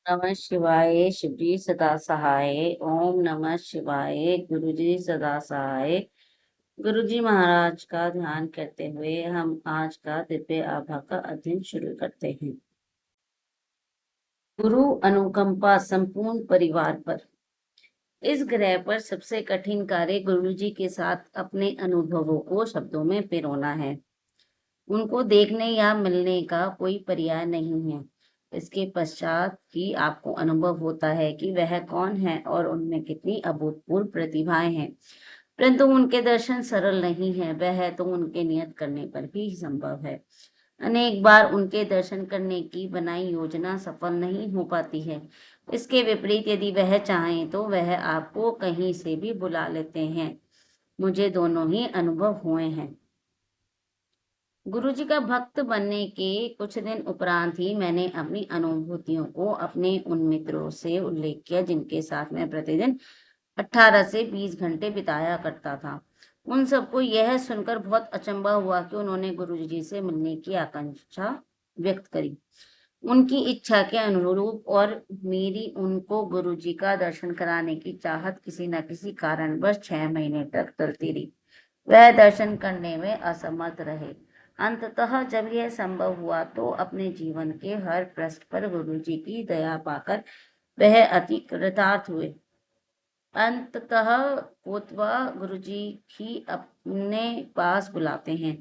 नमः शिवाय शिवजी सदा सहाय। ओम नमः शिवाय गुरुजी सदा सहाय। गुरुजी महाराज का ध्यान करते हुए हम आज का दिव्य आभा का अध्ययन शुरू करते हैं। गुरु अनुकंपा संपूर्ण परिवार पर। इस ग्रह पर सबसे कठिन कार्य गुरुजी के साथ अपने अनुभवों को शब्दों में पिरोना है। उनको देखने या मिलने का कोई पर्याय नहीं है। इसके पश्चात ही आपको अनुभव होता है कि वह कौन है और उनमें कितनी अभूतपूर्व प्रतिभाएं हैं। परंतु उनके दर्शन सरल नहीं है, वह तो उनके नियत करने पर भी संभव है। अनेक बार उनके दर्शन करने की बनाई योजना सफल नहीं हो पाती है। इसके विपरीत यदि वह चाहें तो वह आपको कहीं से भी बुला लेते हैं। मुझे दोनों ही अनुभव हुए हैं। गुरुजी का भक्त बनने के कुछ दिन उपरांत ही मैंने अपनी अनुभूतियों को अपने उन मित्रों से उल्लेख किया जिनके साथ मैं प्रतिदिन 18 से 20 घंटे बिताया करता था। उन सबको यह सुनकर बहुत अचंभा हुआ कि उन्होंने गुरुजी से मिलने की आकांक्षा व्यक्त करी। उनकी इच्छा के अनुरूप और मेरी उनको गुरुजी का दर्शन कराने की चाहत किसी न किसी कारणवश 6 महीने तक टलती रही। वह दर्शन करने में असमर्थ रहे। अंततः जब यह संभव हुआ तो अपने जीवन के हर पृष्ठ पर गुरुजी की दया पाकर वह अति कृतार्थ हुए। अंततः कोतवा गुरुजी ही अपने पास बुलाते हैं।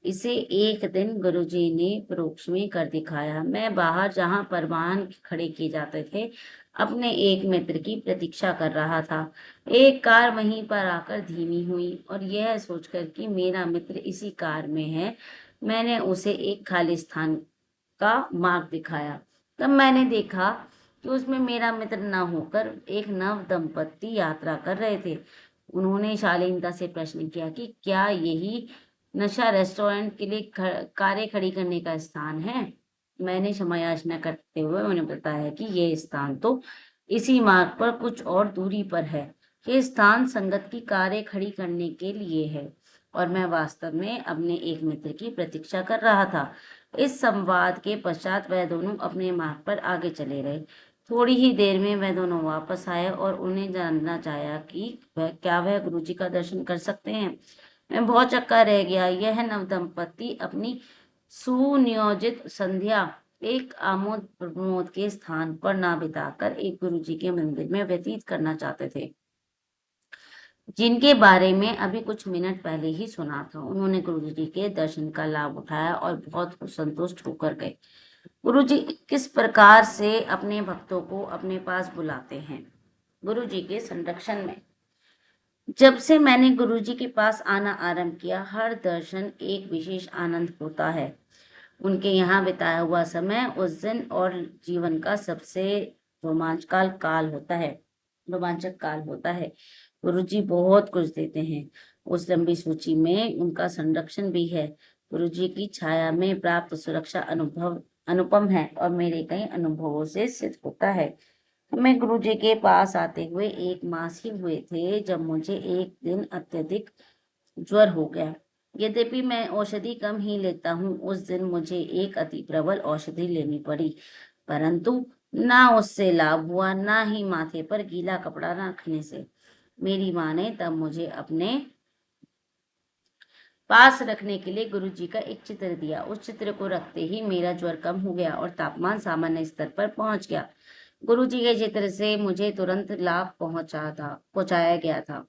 इसे एक दिन गुरुजी ने परोक्ष में कर दिखाया। मैं बाहर जहां परवान खड़े किए जाते थे अपने एक मित्र की प्रतीक्षा कर रहा था। एक कार वहीं पर आकर धीमी हुई और यह सोचकर कि मेरा मित्र इसी कार में है, मैंने उसे एक खाली स्थान का मार्ग दिखाया। तब मैंने देखा कि उसमें मेरा मित्र न होकर एक नव दंपत्ति यात्रा कर रहे थे। उन्होंने शालीनता से प्रश्न किया कि क्या यही नशा रेस्टोरेंट के लिए कारें खड़ी करने का स्थान है। मैंने क्षमा याचना करते हुए उन्हें बताया कि यह स्थान तो इसी मार्ग पर कुछ और दूरी पर है। यह स्थान संगत की कारें खड़ी करने के लिए है और मैं वास्तव में अपने एक मित्र की प्रतीक्षा कर रहा था। इस संवाद के पश्चात वह दोनों अपने मार्ग पर आगे चले रहे। थोड़ी ही देर में वह दोनों वापस आए और उन्हें जानना चाहा कि वह गुरुजी का दर्शन कर सकते हैं। मैं बहुत चक्का रह गया। यह नवदंपति अपनी सुनियोजित संध्या एक आमोद प्रमोद के स्थान पर ना बिताकर एक गुरुजी के मंदिर में व्यतीत करना चाहते थे, जिनके बारे में अभी कुछ मिनट पहले ही सुना था। उन्होंने गुरुजी के दर्शन का लाभ उठाया और बहुत संतुष्ट होकर गए। गुरुजी किस प्रकार से अपने भक्तों को अपने पास बुलाते हैं। गुरुजी के संरक्षण में। जब से मैंने गुरुजी के पास आना आरंभ किया, हर दर्शन एक विशेष आनंद होता है। उनके यहाँ बिताया हुआ समय उस दिन और जीवन का सबसे रोमांचक काल होता है। गुरुजी बहुत कुछ देते हैं। उस लंबी सूची में उनका संरक्षण भी है। गुरुजी की छाया में प्राप्त सुरक्षा अनुभव अनुपम है और मेरे कई अनुभवों से सिद्ध होता है। मैं गुरुजी के पास आते हुए 1 मास ही हुए थे जब मुझे एक दिन अत्यधिक ज्वर हो गया। यद्यपि मैं औषधि कम ही लेता हूँ, उस दिन मुझे एक अति प्रबल औषधि लेनी पड़ी, परंतु ना उससे लाभ हुआ, ना ही माथे पर गीला कपड़ा रखने से। मेरी माँ ने तब मुझे अपने पास रखने के लिए गुरुजी का एक चित्र दिया। उस चित्र को रखते ही मेरा ज्वर कम हो गया और तापमान सामान्य स्तर पर पहुंच गया। गुरुजी के चित्र से मुझे तुरंत लाभ पहुंचाया गया था।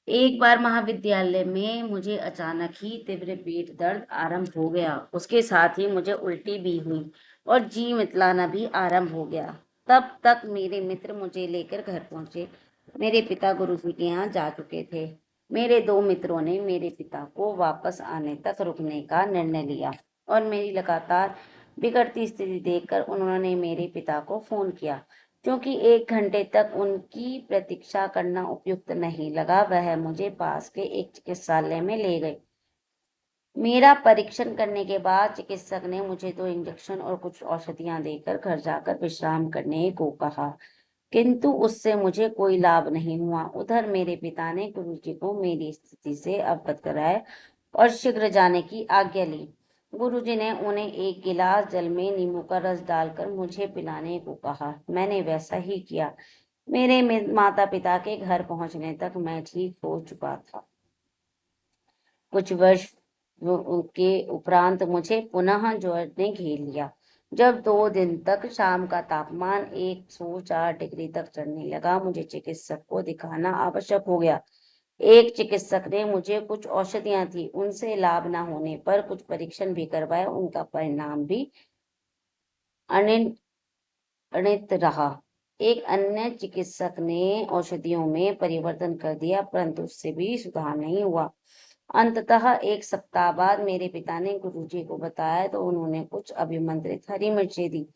एक बार महाविद्यालय में मुझे अचानक ही तीव्र पेट दर्द आरंभ हो गया। उसके साथ ही मुझे उल्टी भी हुई और जी मितलाना भी आरंभ हो गया। तब तक मेरे मित्र मुझे लेकर घर पहुंचे। मेरे पिता गुरुजी के यहाँ जा चुके थे। मेरे 2 मित्रों ने मेरे पिता को वापस आने तक रुकने का निर्णय लिया और मेरी लगातार बिगड़ती स्थिति देखकर उन्होंने मेरे पिता को फोन किया। क्योंकि 1 घंटे तक उनकी प्रतीक्षा करना उपयुक्त नहीं लगा, वह मुझे पास के एक चिकित्सालय में ले गए। मेरा परीक्षण करने के बाद चिकित्सक ने मुझे 2 इंजेक्शन और कुछ औषधियां देकर घर जाकर विश्राम करने को कहा, किंतु उससे मुझे कोई लाभ नहीं हुआ। उधर मेरे पिता ने गुरुजी को मेरी स्थिति से अवगत कराया और शीघ्र जाने की आज्ञा ली। गुरुजी ने उन्हें एक गिलास जल में नींबू का रस डालकर मुझे पिलाने को कहा। मैंने वैसा ही किया। मेरे माता पिता के घर पहुंचने तक मैं ठीक हो चुका था। कुछ वर्ष के उपरांत मुझे पुनः ज्वर ने घेर लिया। जब 2 दिन तक शाम का तापमान 104 डिग्री तक चढ़ने लगा, मुझे चिकित्सक को दिखाना आवश्यक हो गया। एक चिकित्सक ने मुझे कुछ औषधियां थी, उनसे लाभ न होने पर कुछ परीक्षण भी करवाए, उनका परिणाम भी अनित रहा। एक अन्य चिकित्सक ने औषधियों में परिवर्तन कर दिया, परंतु उससे भी सुधार नहीं हुआ। अंततः 1 सप्ताह बाद मेरे पिता ने गुरुजी को बताया तो उन्होंने कुछ अभिमंत्रित हरी मिर्चें दी।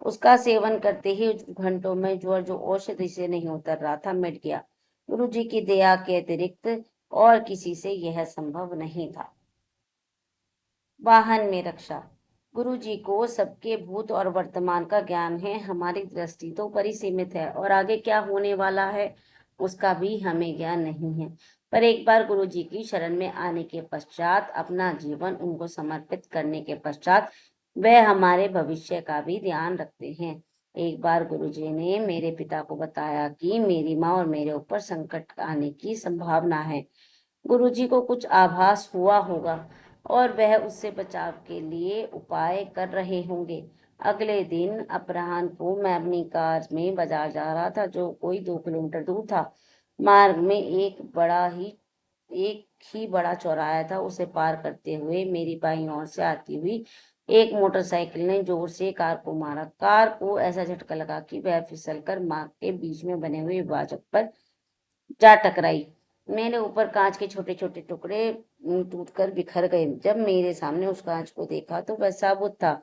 उसका सेवन करते ही घंटों में ज्वर जो औषधि से नहीं उतर रहा था मिट गया। गुरुजी की दया के अतिरिक्त और किसी से यह संभव नहीं था। वाहन में रक्षा। गुरुजी को सबके भूत और वर्तमान का ज्ञान है। हमारी दृष्टि तो परिसीमित है और आगे क्या होने वाला है उसका भी हमें ज्ञान नहीं है। पर एक बार गुरुजी की शरण में आने के पश्चात, अपना जीवन उनको समर्पित करने के पश्चात, वह हमारे भविष्य का भी ध्यान रखते हैं। एक बार गुरुजी ने मेरे पिता को बताया कि मेरी माँ और मेरे ऊपर संकट आने की संभावना है। गुरुजी को कुछ आभास हुआ होगा और वह उससे बचाव के लिए उपाय कर रहे होंगे। अगले दिन अपराह्न को मैं अपनी कार में बाजार जा रहा था, जो कोई 2 किलोमीटर दूर था। मार्ग में एक ही बड़ा चौराहा था। उसे पार करते हुए मेरी बाईं ओर से आती हुई एक मोटरसाइकिल ने जोर से कार को मारा। कार को ऐसा झटका लगा कि वह फिसलकर मार्ग के बीच में बने हुए विभाजक पर जा टकराई। मेरे ऊपर कांच के छोटे छोटे टुकड़े टूटकर बिखर गए। जब मेरे सामने उस कांच को देखा तो वह साबुत था।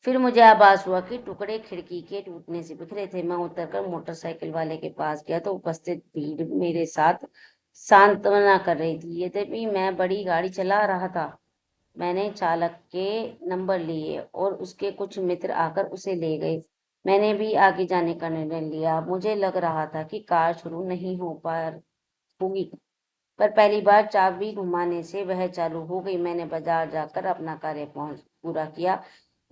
फिर मुझे आभास हुआ कि टुकड़े खिड़की के टूटने से बिखरे थे। मैं उतरकर मोटरसाइकिल वाले के पास गया तो उपस्थित भीड़ मेरे साथ सांत्वना कर रही थी। यद्यपि मैं बड़ी गाड़ी चला रहा था, मैंने चालक के नंबर लिए और उसके कुछ मित्र आकर उसे ले गए। मैंने भी आगे जाने का निर्णय लिया। मुझे लग रहा था कि कार शुरू नहीं हो पा होगी, पर पहली बार चाबी घुमाने से वह चालू हो गई। मैंने बाजार जाकर अपना कार्य पूरा किया।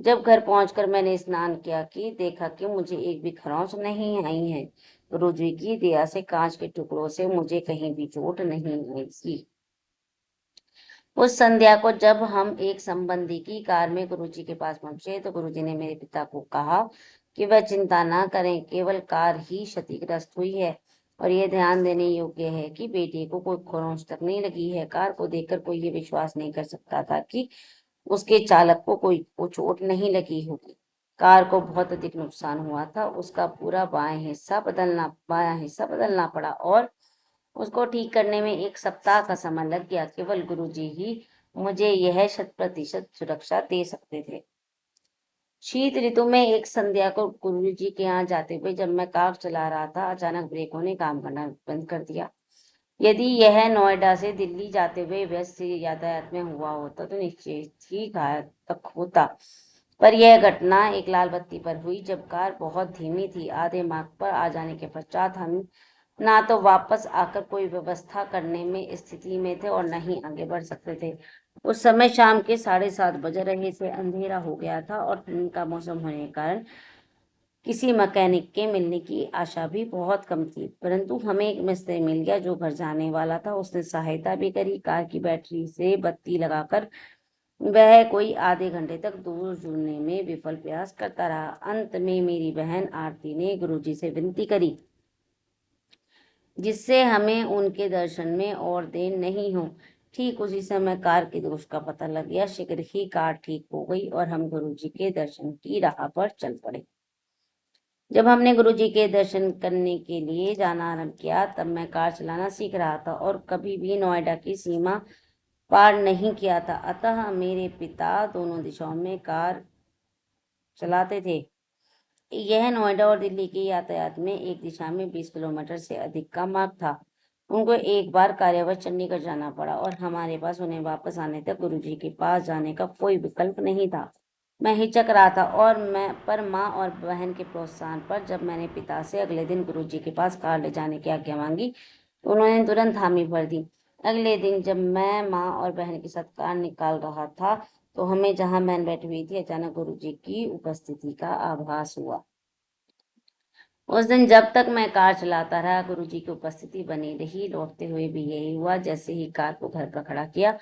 जब घर पहुंचकर मैंने स्नान किया कि देखा कि मुझे एक भी खरोंच नहीं आई है। गुरुजी की दया से कांच के टुकड़ों से मुझे कहीं भी चोट नहीं आई थी। उस संध्या को जब हम एक संबंधी की कार में गुरुजी के पास पहुंचे तो गुरुजी ने मेरे पिता को कहा कि वह चिंता ना करें, केवल कार ही क्षतिग्रस्त हुई है और यह ध्यान देने योग्य है कि बेटे को कोई खरोंच तक नहीं लगी है। कार को देखकर कोई ये विश्वास नहीं कर सकता था कि उसके चालक को चोट नहीं लगी होगी। कार को बहुत अधिक नुकसान हुआ था। उसका पूरा बायां हिस्सा बदलना पड़ा और उसको ठीक करने में 1 सप्ताह का समय लग गया। केवल गुरुजी ही मुझे यह 100% सुरक्षा दे सकते थे। शीत ऋतु में एक संध्या को गुरुजी के यहाँ जाते हुए जब मैं कार चला रहा था, अचानक ब्रेकों ने काम करना बंद कर दिया। यदि यह नोएडा से दिल्ली जाते हुए व्यस्त यातायात में हुआ होता तो निश्चित ही घातक होता। पर यह घटना एक लाल बत्ती पर हुई, जब कार बहुत धीमी थी। आधे मार्ग पर आ जाने के पश्चात हम ना तो वापस आकर कोई व्यवस्था करने में स्थिति में थे और न ही आगे बढ़ सकते थे। उस समय शाम के 7:30 बज रहे थे। अंधेरा हो गया था और ठंड का मौसम होने के कारण किसी मैकेनिक के मिलने की आशा भी बहुत कम थी। परंतु हमें एक मिस्त्री मिल गया जो घर जाने वाला था। उसने सहायता भी करी। कार की बैटरी से बत्ती लगाकर वह कोई आधे घंटे तक दूर जुड़ने में विफल प्रयास करता रहा। अंत में मेरी बहन आरती ने गुरुजी से विनती करी जिससे हमें उनके दर्शन में और देर नहीं हो। ठीक उसी समय कार के दोष का पता लग गया। शीघ्र ही कार ठीक हो गई और हम गुरुजी के दर्शन की राह पर चल पड़े। जब हमने गुरुजी के दर्शन करने के लिए जाना आरंभ किया तब मैं कार चलाना सीख रहा था और कभी भी नोएडा की सीमा पार नहीं किया था। अतः मेरे पिता दोनों दिशाओं में कार चलाते थे। यह नोएडा और दिल्ली के यातायात में एक दिशा में 20 किलोमीटर से अधिक का मार्ग था। उनको एक बार कार्यवश चंडीगढ़ जाना पड़ा और हमारे पास उन्हें वापस आने तक गुरुजी के पास जाने का कोई विकल्प नहीं था। मैं हिचक रहा था पर माँ और बहन के प्रोत्साहन पर जब मैंने पिता से अगले दिन गुरुजी के पास कार ले जाने की आज्ञा मांगी तो उन्होंने तुरंत हामी भर दी। अगले दिन जब मैं माँ और बहन के साथ कार निकाल रहा था तो हमें जहाँ बहन बैठी हुई थी अचानक गुरुजी की उपस्थिति का आभास हुआ। उस दिन जब तक मैं कार चलाता रहा गुरुजी की उपस्थिति बनी रही। लौटते हुए भी यही हुआ। जैसे ही कार को घर पर खड़ा किया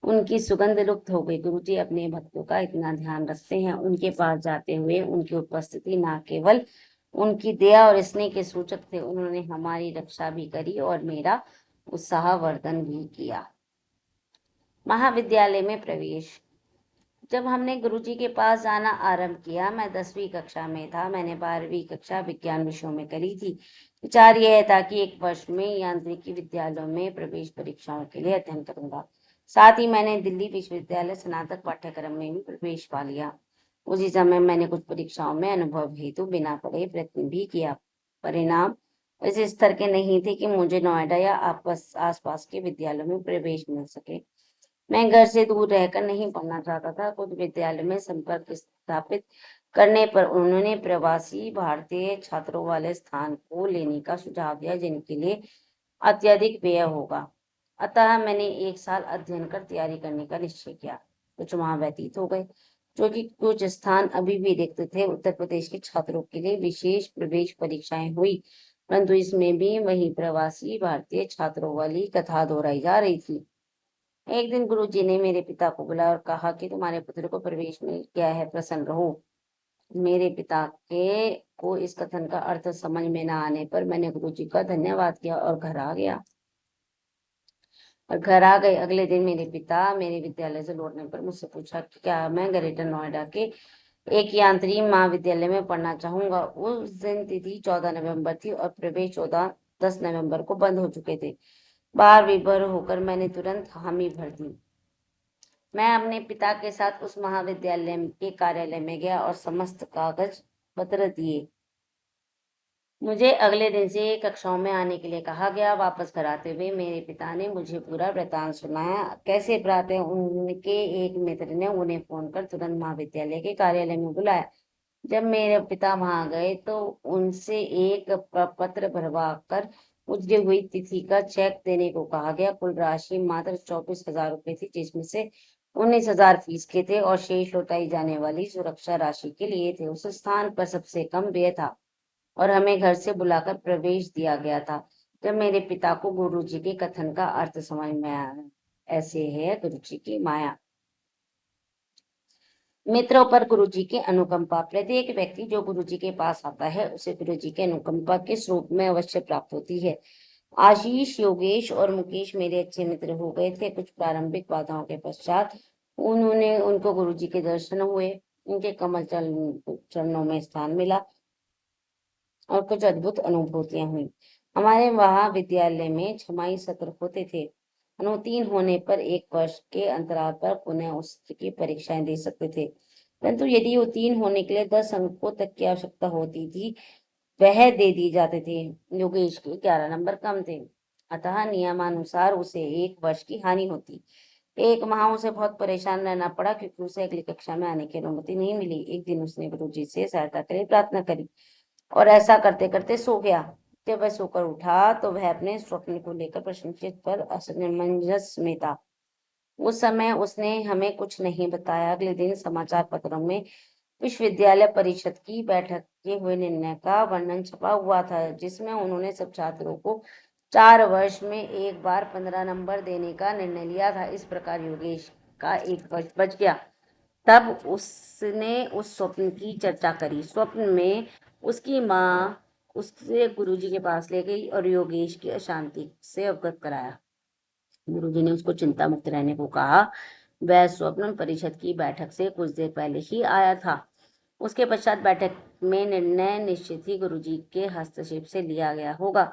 उनकी सुगंध लुप्त हो गई। गुरुजी अपने भक्तों का इतना ध्यान रखते हैं। उनके पास जाते हुए उनकी उपस्थिति न केवल उनकी दया और स्नेह के सूचक थे, उन्होंने हमारी रक्षा भी करी और मेरा उत्साहवर्धन भी किया। महाविद्यालय में प्रवेश। जब हमने गुरुजी के पास जाना आरंभ किया, मैं 10वीं कक्षा में था। मैंने 12वीं कक्षा विज्ञान विषयों में करी थी। विचार यह था कि एक वर्ष में यांत्रिकी विद्यालयों में प्रवेश परीक्षाओं के लिए अध्ययन करूंगा। साथ ही मैंने दिल्ली विश्वविद्यालय स्नातक पाठ्यक्रम में भी प्रवेश पा लिया। उसी समय मैंने कुछ परीक्षाओं में अनुभव हेतु बिना पढ़े प्रयत्न भी किया। परिणाम इस स्तर के नहीं थे कि मुझे नोएडा या आसपास के विद्यालयों में प्रवेश मिल सके। मैं घर से दूर रहकर नहीं पढ़ना चाहता था। कुछ विद्यालय में संपर्क स्थापित करने पर उन्होंने प्रवासी भारतीय छात्रों वाले स्थान को लेने का सुझाव दिया, जिनके लिए अत्यधिक व्यय होगा। अतः मैंने 1 साल अध्ययन कर तैयारी करने का निश्चय किया। कुछ माह व्यतीत हो गए, जो कि कुछ स्थान अभी भी रिक्त थे। उत्तर प्रदेश के छात्रों के लिए विशेष प्रवेश परीक्षाएं हुई, परंतु इसमें भी वही प्रवासी भारतीय छात्रों वाली कथा दोहराई जा रही थी। एक दिन गुरुजी ने मेरे पिता को बुलाया और कहा कि तुम्हारे पुत्र को प्रवेश मिल गया है, प्रसन्न रहो। मेरे पिता के को इस कथन का अर्थ समझ में न आने पर मैंने गुरुजी का धन्यवाद किया और घर आ गया और घर आ गए। अगले दिन मेरे पिता मेरे विद्यालय से लौटने पर मुझसे पूछा कि क्या मैं ग्रेटर नोएडा के एक यांत्रिक महाविद्यालय में पढ़ना चाहूंगा। उस दिन तिथि 14 नवंबर थी और प्रवेश 10 नवंबर को बंद हो चुके थे। बार विभोर होकर मैंने तुरंत हामी भर दी। मैं अपने पिता के साथ उस महाविद्यालय के कार्यालय में गया और समस्त कागज पत्र दिए। मुझे अगले दिन से कक्षाओं में आने के लिए कहा गया। वापस घर आते हुए मेरे पिता ने मुझे पूरा वृतांत सुनाया। कैसे प्रातः उनके एक मित्र ने उन्हें फोन कर तुरंत महाविद्यालय के कार्यालय में बुलाया। जब मेरे पिता वहां गए तो उनसे एक पत्र भरवा कर उजरी हुई तिथि का चेक देने को कहा गया। कुल राशि मात्र 24,000 रुपए थी, जिसमें से 19,000 फीस के थे और शेष लौटाई जाने वाली सुरक्षा राशि के लिए थे। उस स्थान पर सबसे कम व्यय था और हमें घर से बुलाकर प्रवेश दिया गया था। जब मेरे पिता को गुरुजी के कथन का अर्थ समझ में आया। ऐसे है गुरुजी की माया। मित्रों पर गुरुजी की अनुकंपा। प्रत्येक व्यक्ति जो गुरुजी के पास आता है उसे गुरुजी के अनुकंपा के स्वरूप में अवश्य प्राप्त होती है। आशीष, योगेश और मुकेश मेरे अच्छे मित्र हो गए थे। कुछ प्रारंभिक बाधाओं के पश्चात उनको गुरुजी के दर्शन हुए। उनके कमल चरणों में स्थान मिला और कुछ अद्भुत अनुभूतियां हुई। हमारे वहां विद्यालय में छमाही सत्र होते थे। अनुत्तीर्ण होने पर 1 वर्ष के अंतराल पर पुनः उस सत्र की परीक्षाएं दे सकते थे, परंतु यदि उत्तीर्ण होने के लिए 10 अंकों तक की आवश्यकता होती थी वह दे दिए जाते थे। योगेश के 11 नंबर कम थे, अतः नियमानुसार उसे 1 वर्ष की हानि होती। एक माह उसे बहुत परेशान रहना पड़ा क्योंकि उसे अगली कक्षा में आने की अनुमति नहीं मिली। एक दिन उसने गुरुजी से सहायता के लिए प्रार्थना करी और ऐसा करते करते सो गया। जब वह सोकर उठा तो वह अपने स्वप्न को लेकर प्रश्नचिन्ह पर असमंजस में था। उस समय उसने हमें कुछ नहीं बताया। अगले दिन समाचार पत्रों में विश्वविद्यालय परिषद की बैठक के हुए निर्णय का वर्णन छपा हुआ था, जिसमें उन्होंने सब छात्रों को 4 वर्ष में एक बार 15 नंबर देने का निर्णय लिया था। इस प्रकार योगेश का 1 वर्ष बच गया। तब उसने उस स्वप्न की चर्चा करी। स्वप्न में उसकी माँ उससे गुरुजी के पास ले गई और योगेश की अशांति से अवगत कराया। गुरुजी ने उसको चिंता मुक्त रहने को कहा। वह स्वप्न परिषद की बैठक से कुछ देर पहले ही आया था। उसके पश्चात बैठक में निर्णय निश्चित ही गुरुजी के हस्तक्षेप से लिया गया होगा।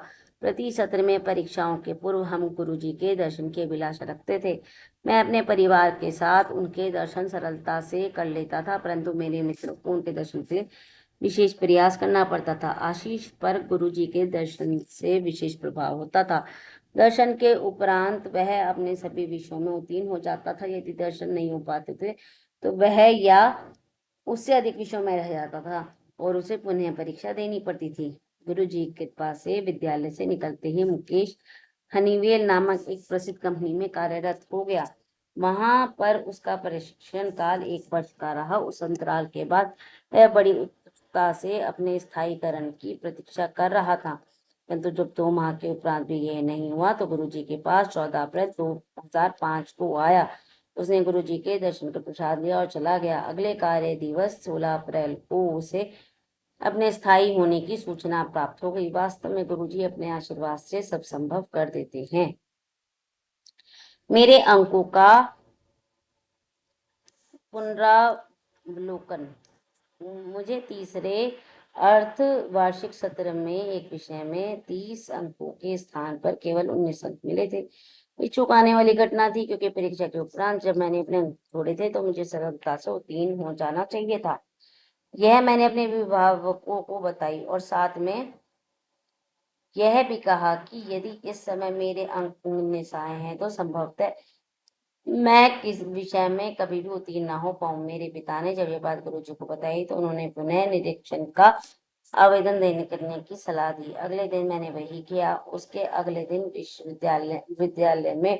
प्रति सत्र में परीक्षाओं के पूर्व हम गुरुजी के दर्शन की अभिलाषा रखते थे। मैं अपने परिवार के साथ उनके दर्शन सरलता से कर लेता था, परंतु मेरे मित्रों को उनके दर्शन के लिए विशेष प्रयास करना पड़ता था। आशीष पर गुरुजी के दर्शन से विशेष प्रभाव होता था। दर्शन के उपरांत वह अपने सभी विषयों में उत्तीर्ण हो जाता था। यदि दर्शन नहीं हो पाते थे तो वह या उससे अधिक विषयों में रह जाता था और उसे पुनः परीक्षा देनी पड़ती थी। गुरुजी के पास से विद्यालय से निकलते ही मुकेश हनीवेल नामक एक प्रसिद्ध कंपनी में कार्यरत हो गया। वहां पर उसका प्रशिक्षण काल 1 वर्ष का रहा। उस अंतराल के बाद वह बड़ी उत्सुकता से अपने स्थायीकरण की प्रतीक्षा कर रहा था, परंतु जब 2 माह के उपरांत भी यह नहीं हुआ तो गुरुजी के पास 14 अप्रैल 2005 को आया। उसने गुरुजी के दर्शन कर प्रसाद लिया और चला गया। अगले कार्य दिवस 16 अप्रैल को उसे अपने स्थायी होने की सूचना प्राप्त हो गई। वास्तव में गुरुजी अपने आशीर्वाद से सब संभव कर देते हैं। मेरे अंकों का पुनरावलोकन। मुझे तीसरे अर्थ वार्षिक सत्र में एक विषय में 30 अंकों के स्थान पर केवल 19 अंक मिले थे। इच्छुक आने वाली घटना थी, क्योंकि परीक्षा के उपरांत जब मैंने अपने अंक छोड़े थे तो मुझे सरलता से उत्तीर्ण हो जाना चाहिए था। यह मैंने अपने अभिभावकों को बताई और साथ में यह भी कहा कि यदि इस समय मेरे अंक 19 आए हैं तो संभवतः मैं किस विषय में कभी भी उत्तीर्ण ना हो पाऊं। मेरे पिता ने जब यह बात गुरुजी को बताई तो उन्होंने पुनः निरीक्षण का आवेदन देने करने की सलाह दी। अगले दिन मैंने वही किया। उसके अगले दिन विद्यालय में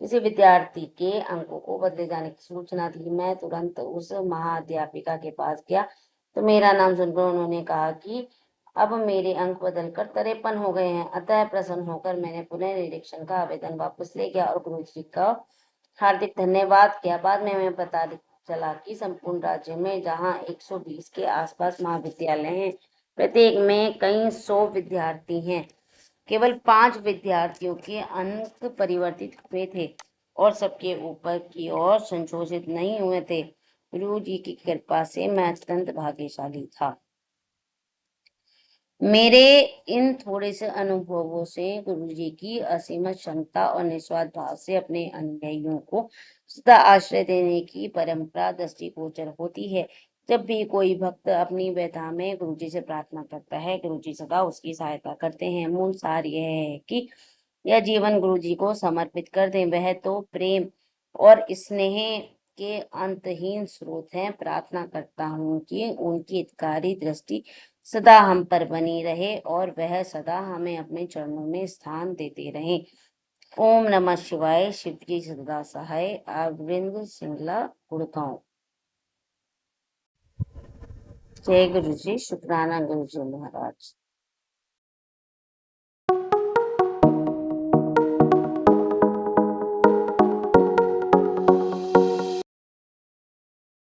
किसी विद्यार्थी के अंकों को बदले जाने की सूचना थी। मैं तुरंत उस महाअध्यापिका के पास गया तो मेरा नाम सुनकर उन्होंने कहा कि अब मेरे अंक बदलकर 53 हो गए हैं। अतः प्रसन्न होकर मैंने पुनः निरीक्षण का आवेदन वापस ले गया और गुरुजी का हार्दिक धन्यवाद किया। बाद में हमें पता चला कि संपूर्ण राज्य में जहां 120 के आसपास महाविद्यालय हैं, प्रत्येक में कई 100 विद्यार्थी हैं, केवल 5 विद्यार्थियों के अंक परिवर्तित हुए थे और सबके ऊपर की ओर संशोधित नहीं हुए थे। गुरु जी की कृपा से मैं अत्यंत भाग्यशाली था। मेरे इन थोड़े से अनुभवों से गुरुजी की असीमित क्षमता और निस्वार्थ भाव से अपने अनुयायियों को सदा आश्रय देने की परंपरा दृष्टिगोचर होती है। जब भी कोई भक्त अपनी व्यथा में गुरुजी से प्रार्थना करता है, गुरुजी सदा उसकी सहायता करते हैं। मूल सार यह है कि यह जीवन गुरुजी को समर्पित कर दें। वह तो प्रेम और स्नेह के अंतहीन स्रोत हैं। प्रार्थना करता हूँ कि उनकी हितकारी दृष्टि सदा हम पर बनी रहे और वह सदा हमें अपने चरणों में स्थान देते रहें। ओम नमः शिवाय। शिव जी सदा सहाय। अरविंद सिंगला, गुड़गांव। जय गुरु जी। शुक्राना गुरु जी महाराज।